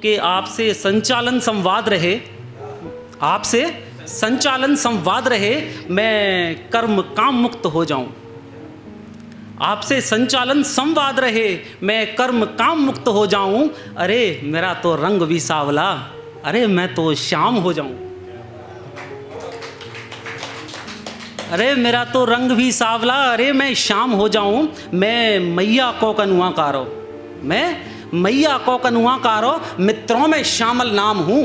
कि आपसे संचालन संवाद रहे, आपसे संचालन संवाद रहे, मैं कर्म काम मुक्त हो जाऊं। आपसे संचालन संवाद रहे, मैं कर्म काम मुक्त हो जाऊं। अरे मेरा तो रंग भी सावला, अरे मैं तो श्याम हो जाऊं। अरे मेरा तो रंग भी सावला, अरे मैं श्याम हो जाऊं। मैं मैया को कनुआ कारो, मैं मैया को कनुआ कारो, मित्रों में शामिल नाम हूं।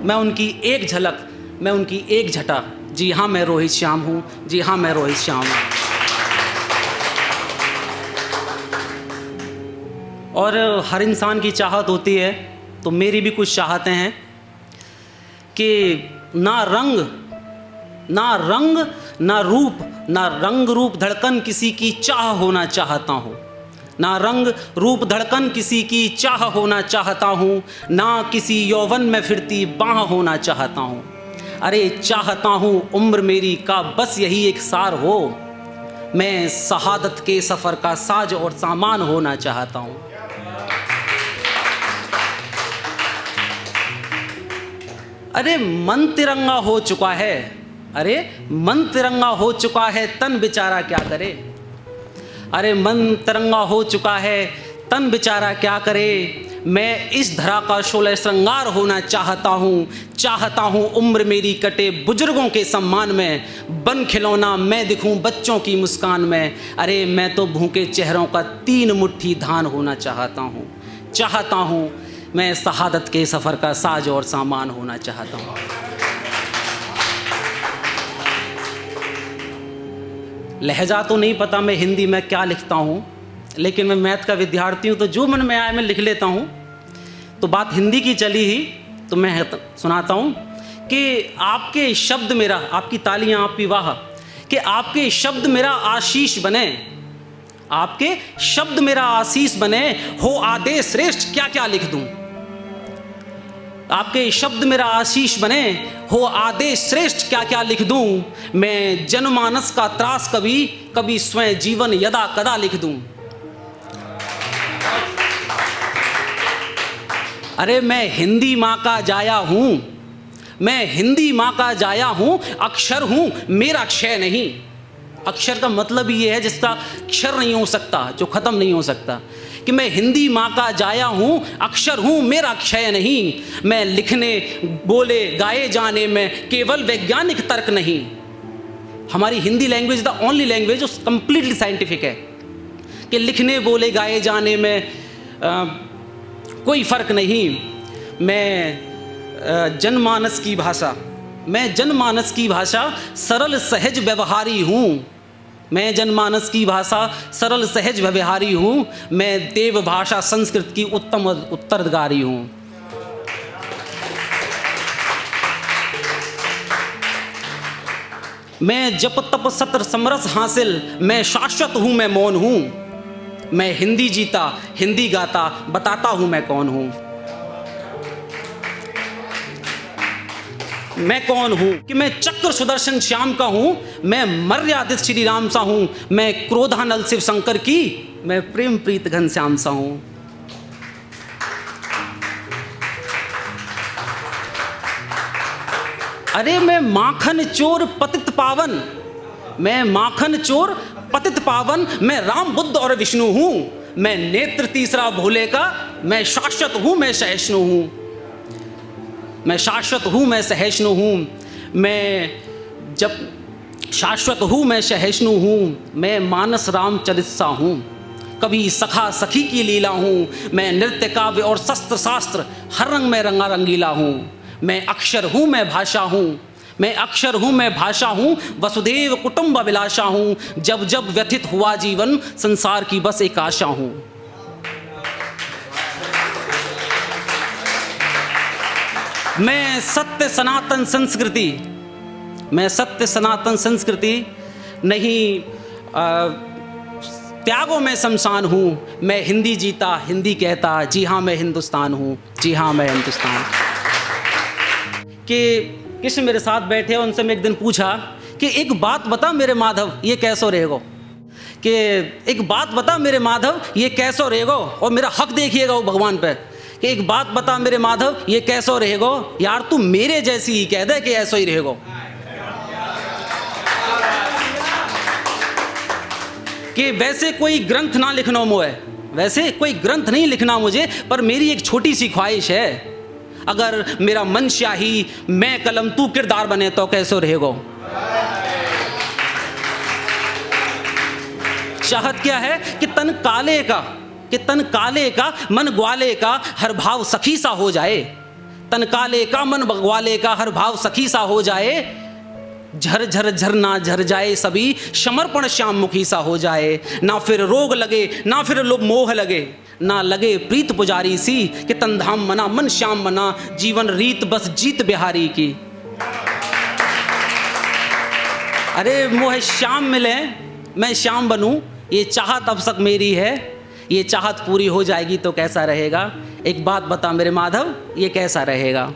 मैं उनकी एक झलक, मैं उनकी एक झटा, जी हाँ मैं रोहित श्याम हूं, जी हाँ मैं रोहित श्याम हूं। और हर इंसान की चाहत होती है, तो मेरी भी कुछ चाहतें हैं कि ना रंग ना रूप, ना रंग रूप धड़कन किसी की चाह होना चाहता हूँ। ना रंग रूप धड़कन किसी की चाह होना चाहता हूँ, ना किसी यौवन में फिरती बाह होना चाहता हूँ। अरे चाहता हूँ उम्र मेरी का बस यही एक सार हो, मैं शहादत के सफ़र का साज और सामान होना चाहता हूँ। अरे मन तिरंगा हो चुका है, अरे मन तिरंगा हो चुका है, तन बेचारा क्या करे। अरे मन तिरंगा हो चुका है, तन बेचारा क्या करे। मैं इस धरा का शोले श्रृंगार होना चाहता हूँ। चाहता हूँ उम्र मेरी कटे बुजुर्गों के सम्मान में, बन खिलौना मैं दिखूँ बच्चों की मुस्कान में। अरे मैं तो भूखे चेहरों का 3 मुट्ठी धान होना चाहता हूँ। चाहता हूँ मैं शहादत के सफ़र का साज और सामान होना चाहता हूँ। लहजा तो नहीं पता मैं हिंदी में क्या लिखता हूँ, लेकिन मैं मैथ का विद्यार्थी हूँ, तो जो मन में आए मैं लिख लेता हूँ। तो बात हिंदी की चली ही तो मैं सुनाता हूँ कि आपके शब्द मेरा, आपकी तालियाँ, आपकी वाह, कि आपके शब्द मेरा आशीष बने, आपके शब्द मेरा आशीष बने। हो आदेश श्रेष्ठ क्या क्या लिख दूँ। आपके शब्द मेरा आशीष बने, हो आदेश श्रेष्ठ क्या क्या लिख दूँ। मैं जनमानस का त्रास कभी कभी स्वयं जीवन यदा कदा लिख दूँ। अरे मैं हिंदी माँ का जाया हूँ, मैं हिंदी माँ का जाया हूँ। अक्षर हूँ मेरा क्षय नहीं। अक्षर का मतलब ये है जिसका क्षर नहीं हो सकता, जो ख़त्म नहीं हो सकता। कि मैं हिंदी माँ का जाया हूँ, अक्षर हूँ मेरा क्षय नहीं। मैं लिखने बोले गाए जाने में केवल वैज्ञानिक तर्क नहीं। हमारी Hindi language the only language जो कंप्लीटली साइंटिफिक है, कि लिखने बोले गाए जाने में कोई फ़र्क नहीं। मैं जनमानस की भाषा, मैं जनमानस की भाषा सरल सहज व्यवहारी हूँ। मैं जनमानस की भाषा सरल सहज व्यवहारी हूँ। मैं देव भाषा संस्कृत की उत्तम उत्तराधिकारी हूँ। मैं जप तप सत्र समरस हासिल, मैं शाश्वत हूँ मैं मौन हूँ। मैं हिंदी जीता हिंदी गाता बताता हूँ मैं कौन हूँ। मैं कौन हूँ कि मैं चक्र सुदर्शन श्याम का हूँ। मैं मर्यादित श्री राम सा हूँ। मैं क्रोधानल शिव शंकर की, मैं प्रेम प्रीत घनश्याम सा हूँ। अरे मैं माखन चोर पतित पावन, मैं माखन चोर पतित पावन। मैं राम बुद्ध और विष्णु हूँ। मैं नेत्र तीसरा भोले का, मैं शाश्वत हूँ मैं सहिष्णु हूँ। मैं शाश्वत हूँ मैं सहिष्णु हूँ। मैं जब शाश्वत हूँ मैं सहिष्णु हूँ। मैं मानस रामचरित सा हूँ, कभी सखा सखी की लीला हूँ। मैं नृत्य काव्य और शस्त्र शास्त्र हर रंग में रंगा रंगीला हूँ। मैं अक्षर हूँ मैं भाषा हूँ, मैं अक्षर हूँ मैं भाषा हूँ। वसुदेव कुटुंब अभिलाषा हूँ। जब जब व्यथित हुआ जीवन संसार की बस एक आशा हूँ। मैं सत्य सनातन संस्कृति, मैं सत्य सनातन संस्कृति नहीं त्यागों में शमशान हूँ। मैं हिंदी जीता हिंदी कहता, जी हाँ मैं हिंदुस्तान हूँ, जी हाँ मैं हिंदुस्तान। कि कृष्ण मेरे साथ बैठे, उनसे मैं एक दिन पूछा कि एक बात बता मेरे माधव ये कैसो रहेगो, कि एक बात बता मेरे माधव ये कैसो रहेगो, और मेरा हक देखिएगा वो भगवान पे, कि एक बात बता मेरे माधव, ये कैसो रहेगो? यार तू मेरे जैसी ही कह दे कि ऐसो ही रहेगो। कि वैसे कोई ग्रंथ ना लिखना मोए, वैसे कोई ग्रंथ नहीं लिखना मुझे, पर मेरी एक छोटी सी ख्वाहिश है, अगर मेरा मन स्याही मैं कलम तू किरदार बने तो कैसो रहेगो। चाहत क्या है कि तन काले का, कि तन काले का मन ग्वाले का हर भाव सखी सा हो जाए। तन काले का मन ग्वाले का हर भाव सखी सा हो जाए। झर झर झरना झर जाए सभी समर्पण श्याम मुखी सा हो जाए। ना फिर रोग लगे ना फिर मोह लगे, ना लगे प्रीत पुजारी सी, कि तन धाम मना मन श्याम मना, जीवन रीत बस जीत बिहारी की। अरे मोह श्याम मिले मैं श्याम बनूं, ये चाहत अब तक मेरी है, ये चाहत पूरी हो जाएगी तो कैसा रहेगा। एक बात बता मेरे माधव, ये कैसा रहेगा।